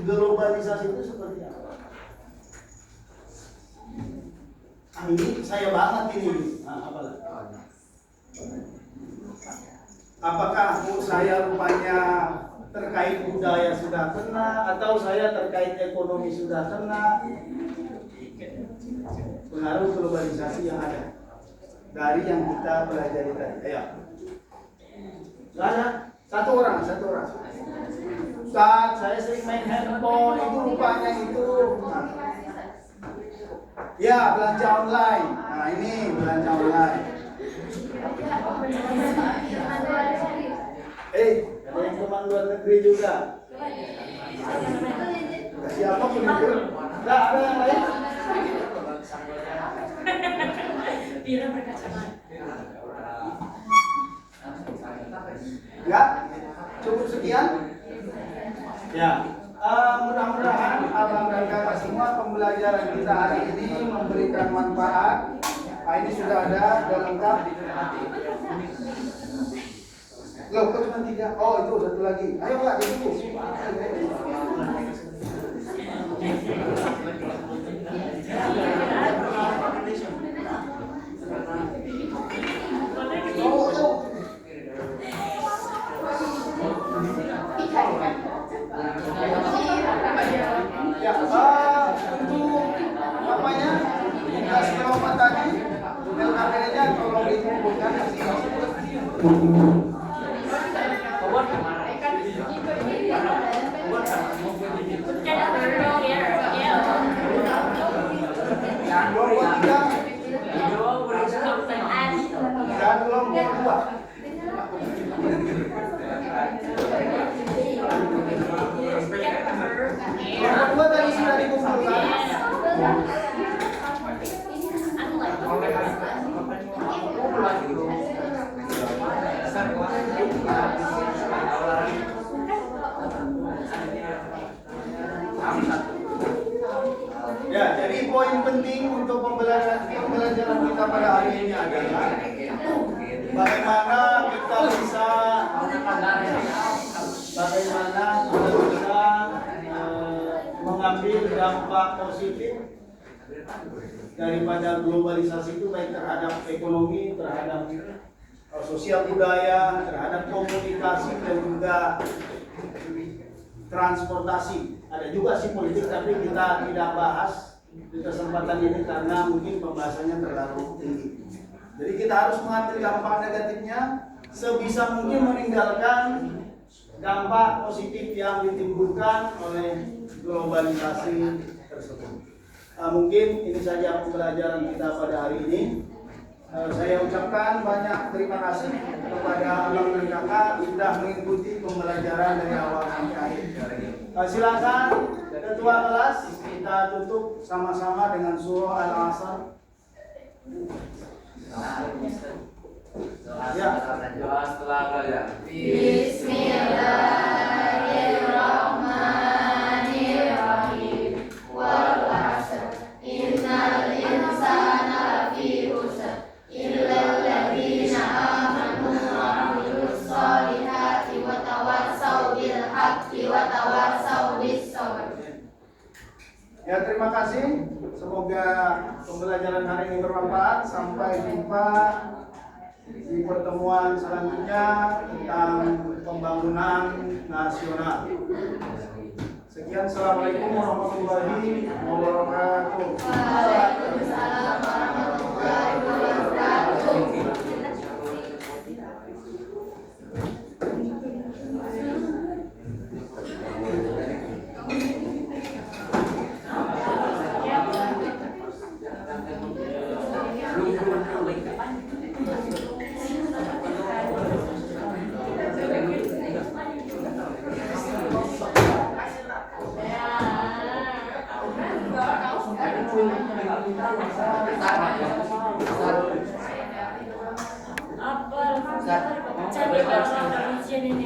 globalisasi itu seperti apa? Ini saya banget ini. Apakah saya rupanya terkait budaya sudah kena, atau saya terkait ekonomi sudah kena? Pengaruh globalisasi yang ada dari yang kita pelajari tadi. Ayo. Gak ada? Satu orang. Ustaz, saya sering main handphone, itu rupanya itu. Ya, belanja online. Nah, ini belanja online. Ada yang teman luar negeri juga. Siapa pun itu? Enggak ada yang lain? Enggak? Cukup sekian? Ya. Mudah-mudahan abang dan kakak semua pembelajaran kita hari ini memberikan manfaat. Ini sudah ada lengkap. Loh, kok cuma 3? Oh, itu satu lagi. Ayo Pak, ditunggu. Ya, untuk apanya? Gas aroma tadi, LKP-nya tolong dikumpulkan. Dan kelompok 2. Kelompok 2 tadi sudah dikumpulkan. Ya, jadi poin penting untuk pembelajaran kita pada hari ini adalah bagaimana kita bisa mengambil dampak positif daripada globalisasi itu, baik terhadap ekonomi, terhadap sosial budaya, terhadap komunikasi dan juga transportasi. Ada juga sih politik, tapi kita tidak bahas di kesempatan ini karena mungkin pembahasannya terlalu tinggi. Jadi kita harus mengambil dampak negatifnya, sebisa mungkin meninggalkan dampak positif yang ditimbulkan oleh globalisasi tersebut. Mungkin ini saja pembelajaran kita pada hari ini. Saya ucapkan banyak terima kasih kepada abang dan kakak sudah mengikuti pembelajaran dari awal sampai akhir. Silakan ketua kelas kita tutup sama-sama dengan surah Al-Asr. Ya. Bismillahirrahmanirrahim. Wal 'asr. Innal insana lafi khusr. Illal ladzina amanu kasih. Semoga pembelajaran hari ini bermanfaat. Sampai jumpa di pertemuan selanjutnya tentang pembangunan nasional. Sekian, assalamualaikum warahmatullahi wabarakatuh. Waalaikumsalam warahmatullahi wabarakatuh. Apa? Cari orang ujian ini